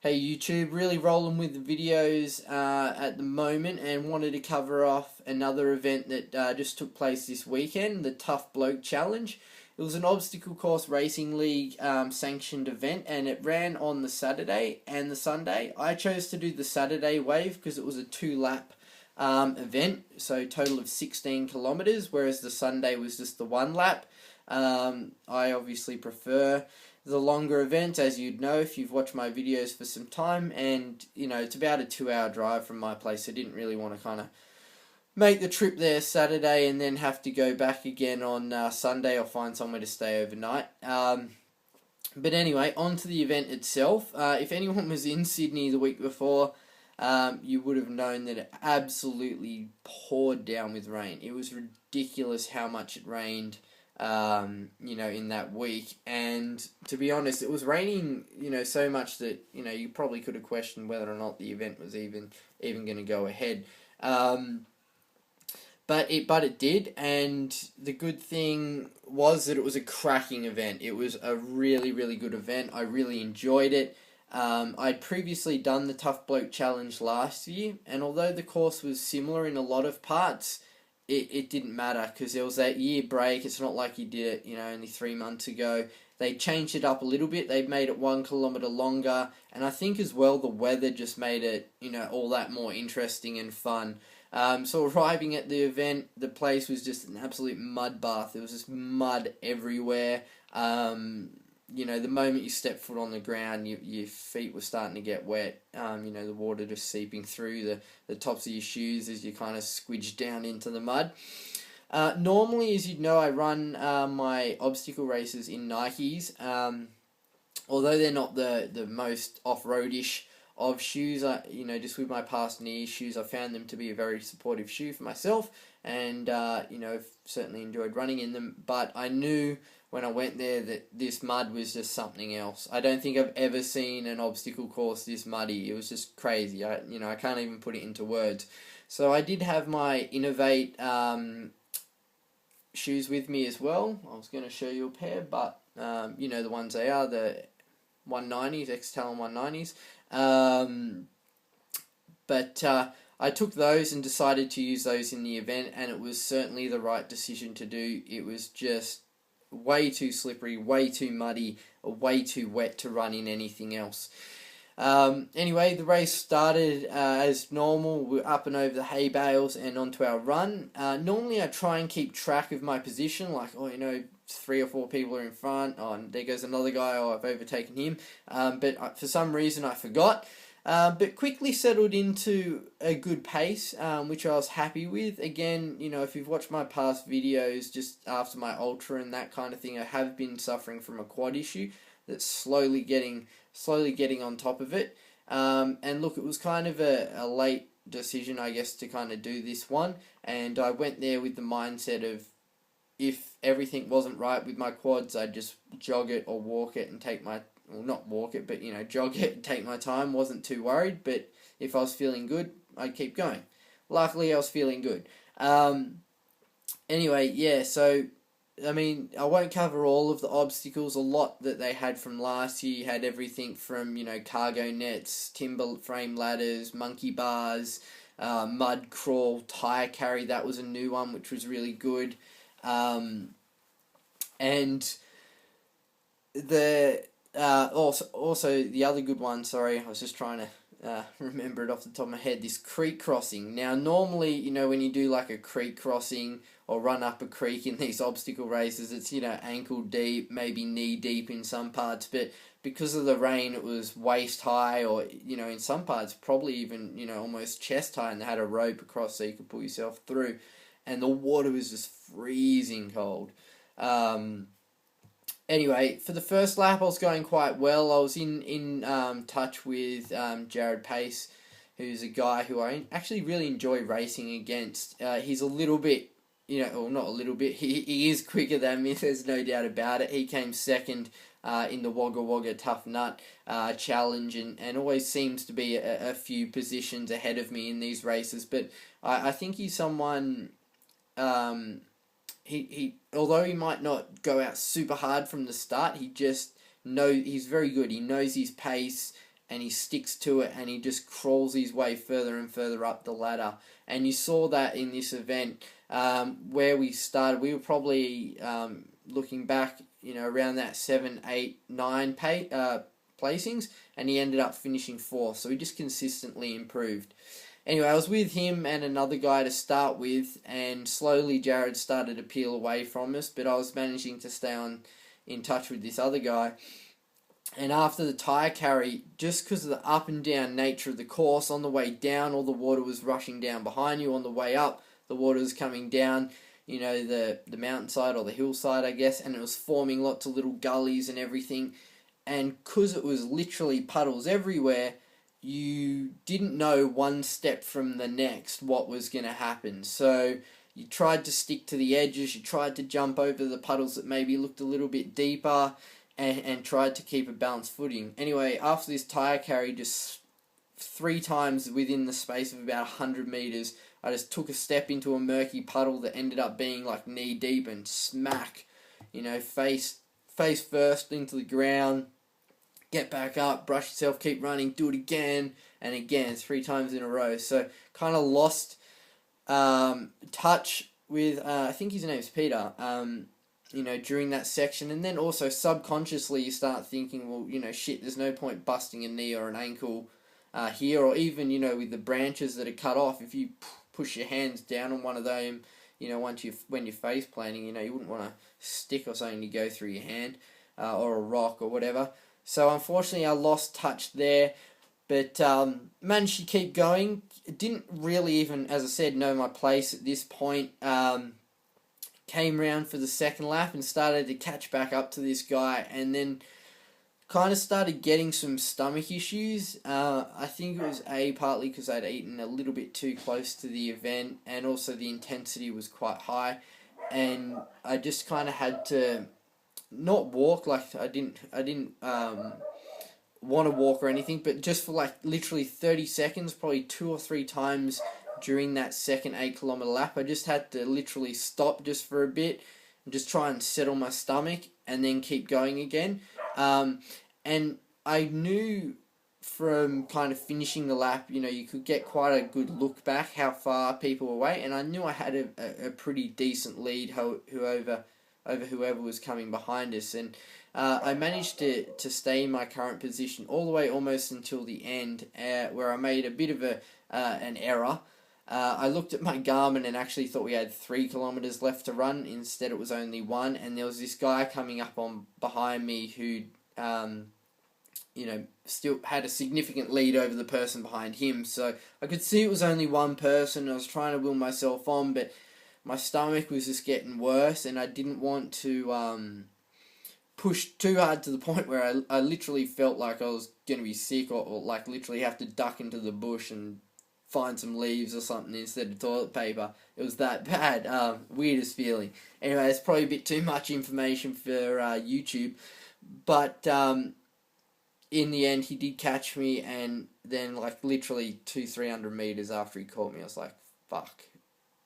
Hey YouTube, really rolling with the videos at the moment and wanted to cover off another event that just took place this weekend, the Tough Bloke Challenge. It was an obstacle course racing league sanctioned event and it ran on the Saturday and the Sunday. I chose to do the Saturday wave because it was a 2 lap event, so total of 16 kilometers, whereas the Sunday was just the 1 lap. I obviously prefer the longer event, as you'd know if you've watched my videos for some time, and it's about a 2 hour drive from my place. I didn't really want to kind of make the trip there Saturday and then have to go back again on Sunday or find somewhere to stay overnight. But anyway, on to the event itself. If anyone was in Sydney the week before, you would have known that it absolutely poured down with rain. It was ridiculous how much it rained in that week. And to be honest, it was raining, so much that, you probably could have questioned whether or not the event was even going to go ahead. But it did, and the good thing was that it was a cracking event. It was a really, really good event. I really enjoyed it. I'd previously done the Tough Bloke Challenge last year, and although the course was similar in a lot of parts, it didn't matter because there was that year break. It's not like you did it, only 3 months ago. They changed it up a little bit. They made it 1 kilometre longer, and I think as well the weather just made it, all that more interesting and fun. So arriving at the event, the place was just an absolute mud bath. There was just mud everywhere. The moment you step foot on the ground, your feet were starting to get wet. The water just seeping through the tops of your shoes as you kind of squidged down into the mud. Normally, as you know, I run my obstacle races in Nikes. Although they're not the most off-roadish of shoes, just with my past knee issues, I found them to be a very supportive shoe for myself, and I've certainly enjoyed running in them. But I knew when I went there that this mud was just something else. I don't think I've ever seen an obstacle course this muddy. It was just crazy. I can't even put it into words. So I did have my Innovate shoes with me as well. I was going to show you a pair, but the ones they are, the 190s, X-Talon 190s. But I took those and decided to use those in the event, and it was certainly the right decision to do. It was just way too slippery, way too muddy, way too wet to run in anything else. Anyway, the race started as normal. We're up and over the hay bales and onto our run. Normally I try and keep track of my position, like, 3 or 4 people are in front, and there goes another guy, I've overtaken him. But for some reason I forgot. But quickly settled into a good pace, which I was happy with. Again, if you've watched my past videos, just after my ultra and that kind of thing, I have been suffering from a quad issue that's slowly getting on top of it. And look, it was kind of a late decision, I guess, to kind of do this one. And I went there with the mindset of, if everything wasn't right with my quads, I'd just jog it or walk it and take my... Well, not walk it, but, jog it and take my time. Wasn't too worried, but if I was feeling good, I'd keep going. Luckily, I was feeling good. Anyway, yeah, so, I won't cover all of the obstacles. A lot that they had from last year. You had everything from, cargo nets, timber frame ladders, monkey bars, mud crawl, tire carry. That was a new one, which was really good. And the... Also, the other good one, sorry, I was just trying to remember it off the top of my head, this creek crossing. Now, normally, when you do like a creek crossing or run up a creek in these obstacle races, it's, ankle deep, maybe knee deep in some parts, but because of the rain, it was waist high, or, in some parts, probably even, almost chest high, and they had a rope across so you could pull yourself through, and the water was just freezing cold. Anyway, for the first lap, I was going quite well. I was in touch with Jared Pace, who's a guy who I actually really enjoy racing against. He's a little bit, or not a little bit, he is quicker than me, there's no doubt about it. He came second in the Wagga Wagga Tough Nut challenge, and always seems to be a few positions ahead of me in these races. But I think he's someone... He although he might not go out super hard from the start, he's very good. He knows his pace, and he sticks to it, and he just crawls his way further and further up the ladder. And you saw that in this event where we started. We were probably looking back, around that 7, 8, 9 placings, and he ended up finishing 4th. So he just consistently improved. Anyway, I was with him and another guy to start with, and slowly Jared started to peel away from us, but I was managing to stay in touch with this other guy. And after the tyre carry, just because of the up and down nature of the course, on the way down, all the water was rushing down behind you. On the way up, the water was coming down, the mountainside or the hillside, I guess, and it was forming lots of little gullies and everything. And because it was literally puddles everywhere, you didn't know one step from the next what was going to happen. So you tried to stick to the edges, you tried to jump over the puddles that maybe looked a little bit deeper, and tried to keep a balanced footing. Anyway, after this tyre carry, just 3 times within the space of about 100 metres, I just took a step into a murky puddle that ended up being like knee deep, and smack, face first into the ground, get back up, brush yourself, keep running, do it again, and again, 3 times in a row. So kind of lost touch with, I think his name's Peter, during that section. And then also subconsciously you start thinking, well, shit, there's no point busting a knee or an ankle here, or even, with the branches that are cut off, if you push your hands down on one of them, when you're face planting, you wouldn't want a stick or something to go through your hand, or a rock or whatever. So unfortunately I lost touch there, but managed to keep going. Didn't really even, as I said, know my place at this point. Came round for the second lap and started to catch back up to this guy, and then kind of started getting some stomach issues. I think it was partly because I'd eaten a little bit too close to the event, and also the intensity was quite high, and I just kind of had to not walk, like I didn't want to walk or anything, but just for like literally 30 seconds, probably 2 or 3 times during that second 8-kilometer lap, I just had to literally stop just for a bit and just try and settle my stomach and then keep going again. And I knew from kind of finishing the lap, you could get quite a good look back how far people were away, and I knew I had a pretty decent lead over whoever was coming behind us, and I managed to stay in my current position all the way almost until the end, where I made a bit of an error. I looked at my Garmin and actually thought we had 3 kilometers left to run. Instead, it was only 1, and there was this guy coming up on behind me who, still had a significant lead over the person behind him. So I could see it was only one person. I was trying to will myself on, but my stomach was just getting worse, and I didn't want to push too hard to the point where I literally felt like I was going to be sick, or like literally have to duck into the bush and find some leaves or something instead of toilet paper. It was that bad. Weirdest feeling. Anyway, it's probably a bit too much information for YouTube, but in the end he did catch me, and then like literally 200-300 meters after he caught me, I was like, fuck,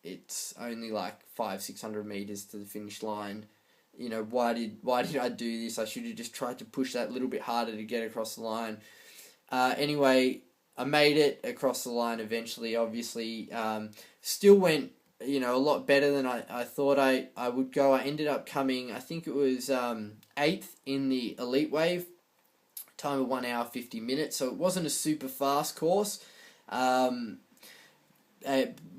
it's only like 500-600 meters to the finish line. Why did I do this? I should have just tried to push that little bit harder to get across the line. Anyway, I made it across the line eventually, obviously. Still went, a lot better than I thought I would go. I ended up coming, I think it was 8th in the Elite Wave, time of 1 hour 50 minutes, so it wasn't a super fast course.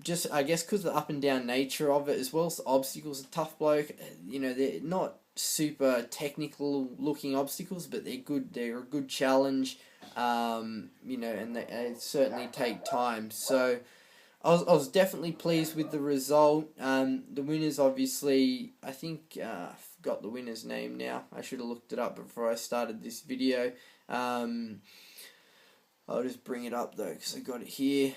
Just, I guess, because of the up and down nature of it, as well as the obstacles, the Tough Bloke, they're not super technical looking obstacles, but they're good. They're a good challenge, and they certainly take time. So I was definitely pleased with the result. The winners, obviously, I think I forgot the winner's name now. I should have looked it up before I started this video. I'll just bring it up though, because I got it here.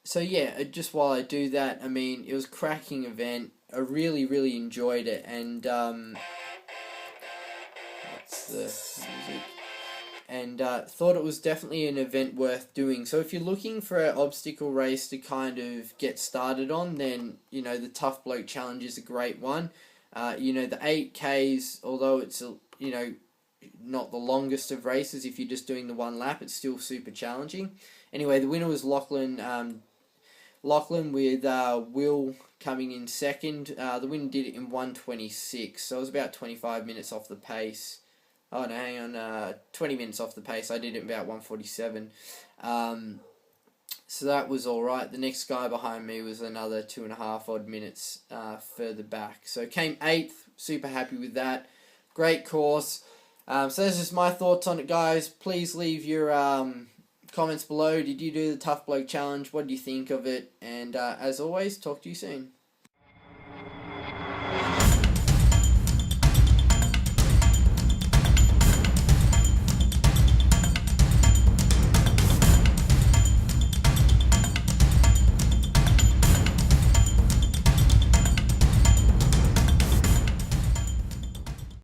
So yeah, just while I do that, it was a cracking event. I really, really enjoyed it, and that's the music. And thought it was definitely an event worth doing. So if you're looking for an obstacle race to kind of get started on, then the Tough Bloke Challenge is a great one. The 8Ks, although it's not the longest of races. If you're just doing the one lap, it's still super challenging. Anyway, the winner was Lachlan with Will coming in second. The winner did it in 1:26, so it was about 25 minutes off the pace. Oh no, hang on, 20 minutes off the pace. I did it in about 1:47. So that was alright. The next guy behind me was another 2.5 odd minutes further back. So came 8th, super happy with that. Great course. So that's just my thoughts on it, guys. Please leave your comments below. Did you do the Tough Bloke Challenge? What do you think of it? And as always, talk to you soon.